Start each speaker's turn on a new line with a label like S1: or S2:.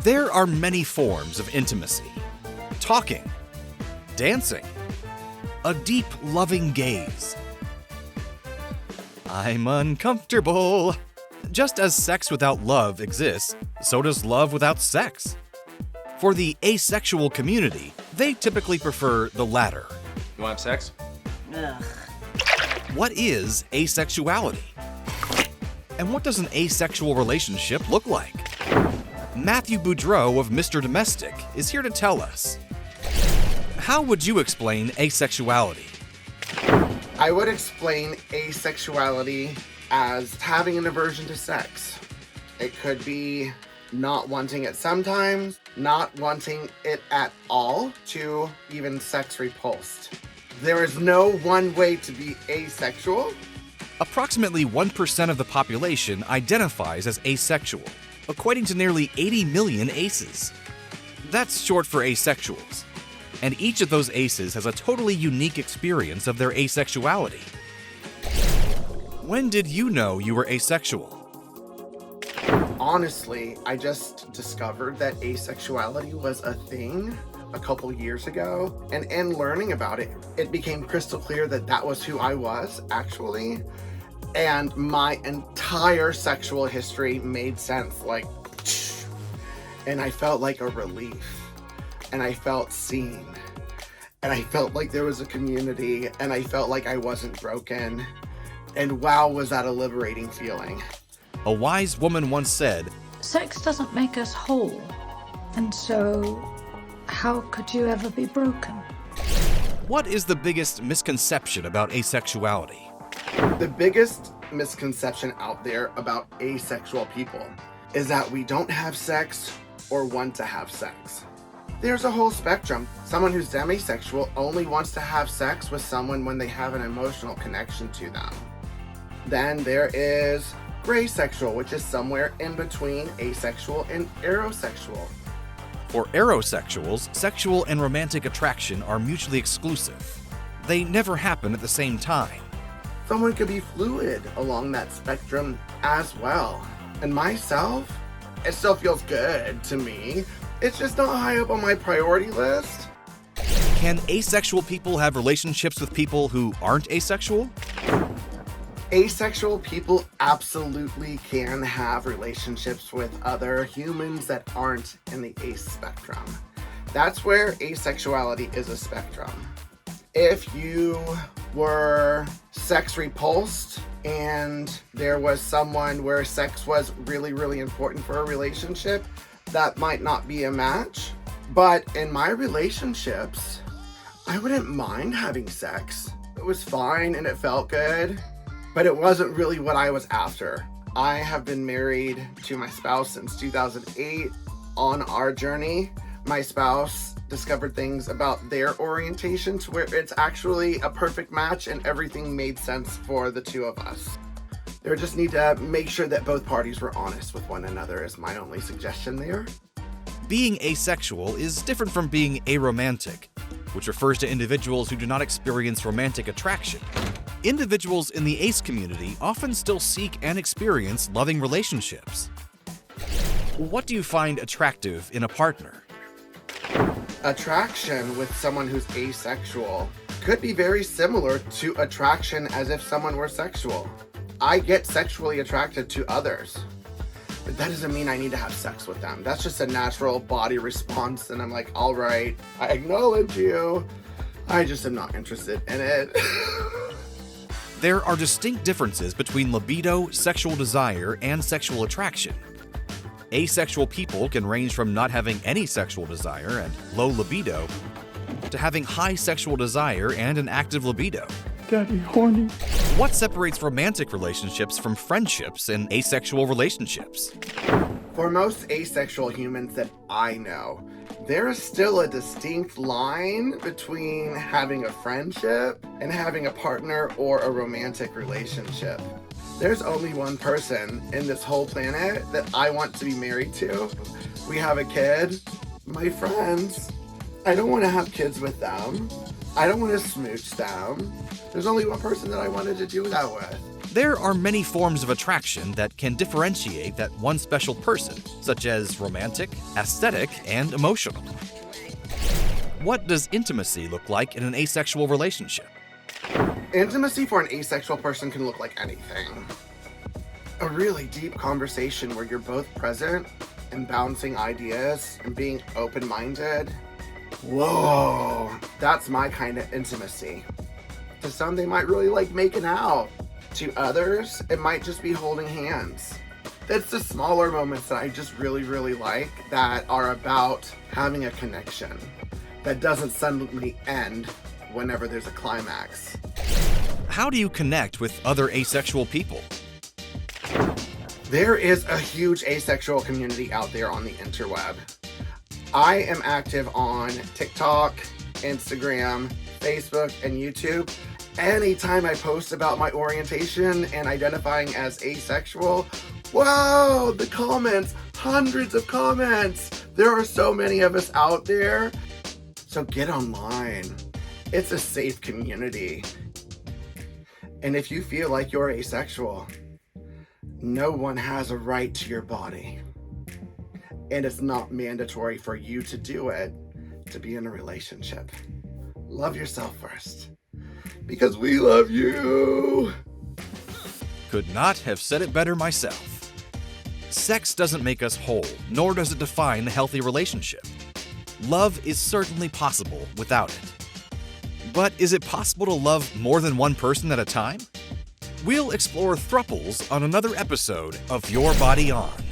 S1: There are many forms of intimacy. Talking, dancing, a deep, loving gaze. I'm uncomfortable. Just as sex without love exists, so does love without sex. For the asexual community, they typically prefer the latter.
S2: You want to have sex?
S3: Ugh.
S1: What is asexuality? And what does an asexual relationship look like? Matthew Boudreau of Mr. Domestic is here to tell us. How would you explain asexuality?
S4: I would explain asexuality as having an aversion to sex. It could be not wanting it sometimes, not wanting it at all, to even sex repulsed. There is no one way to be asexual.
S1: Approximately 1% of the population identifies as asexual, equating to nearly 80 million aces. That's short for asexuals. And each of those aces has a totally unique experience of their asexuality. When did you know you were asexual?
S4: Honestly, I just discovered that asexuality was a thing a couple years ago, and in learning about it, it became crystal clear that that was who I was, actually. And my entire sexual history made sense, like, and I felt like a relief. And I felt seen, and I felt like there was a community, and I felt like I wasn't broken, and wow, was that a liberating feeling.
S1: A wise woman once said,
S5: Sex doesn't make us whole, and so how could you ever be broken?
S1: what is the biggest misconception about asexuality?
S4: The biggest misconception out there about asexual people is that we don't have sex or want to have sex. There's a whole spectrum. Someone who's demisexual only wants to have sex with someone when they have an emotional connection to them. Then there is gray sexual, which is somewhere in between asexual and aerosexual.
S1: For aerosexuals, sexual and romantic attraction are mutually exclusive. They never happen at the same time.
S4: Someone could be fluid along that spectrum as well. And myself, it still feels good to me. It's just not high up on my priority list.
S1: Can asexual people have relationships with people who aren't asexual?
S4: Asexual people absolutely can have relationships with other humans that aren't in the ace spectrum. That's where asexuality is a spectrum. If you were sex repulsed and there was someone where sex was really, really important for a relationship, that might not be a match. But in my relationships, I wouldn't mind having sex. It was fine and it felt good, but it wasn't really what I was after. I have been married to my spouse since 2008. On our journey, my spouse discovered things about their orientation to where it's actually a perfect match and everything made sense for the two of us. They just need to make sure that both parties were honest with one another is my only suggestion there.
S1: Being asexual is different from being aromantic, which refers to individuals who do not experience romantic attraction. Individuals in the ace community often still seek and experience loving relationships. What do you find attractive in a partner?
S4: Attraction with someone who's asexual could be very similar to attraction as if someone were sexual. I get sexually attracted to others, but that doesn't mean I need to have sex with them. That's just a natural body response, and I'm like, all right, I acknowledge you. I just am not interested in it.
S1: There are distinct differences between libido, sexual desire, and sexual attraction. Asexual people can range from not having any sexual desire and low libido to having high sexual desire and an active libido.
S6: Daddy horny.
S1: What separates romantic relationships from friendships and asexual relationships?
S4: For most asexual humans that I know, there is still a distinct line between having a friendship and having a partner or a romantic relationship. There's only one person in this whole planet that I want to be married to. We have a kid. My friends, I don't want to have kids with them. I don't want to smooch them. There's only one person that I wanted to do that with.
S1: There are many forms of attraction that can differentiate that one special person, such as romantic, aesthetic, and emotional. What does intimacy look like in an asexual relationship?
S4: Intimacy for an asexual person can look like anything. A really deep conversation where you're both present and bouncing ideas and being open-minded. Whoa, that's my kind of intimacy. To some, they might really like making out. To others, it might just be holding hands. It's the smaller moments that I just really like that are about having a connection that doesn't suddenly end whenever there's a climax.
S1: How do you connect with other asexual people?
S4: There is a huge asexual community out there on the interweb. I am active on TikTok, Instagram, Facebook, and YouTube. Anytime I post about my orientation and identifying as asexual, wow, the comments, hundreds of comments. There are so many of us out there. So get online. It's a safe community. And if you feel like you're asexual, no one has a right to your body. And it's not mandatory for you to do it to be in a relationship. Love yourself first. Because we love you.
S1: Could not have said it better myself. Sex doesn't make us whole, nor does it define a healthy relationship. Love is certainly possible without it. But is it possible to love more than one person at a time? We'll explore thruples on another episode of Your Body On.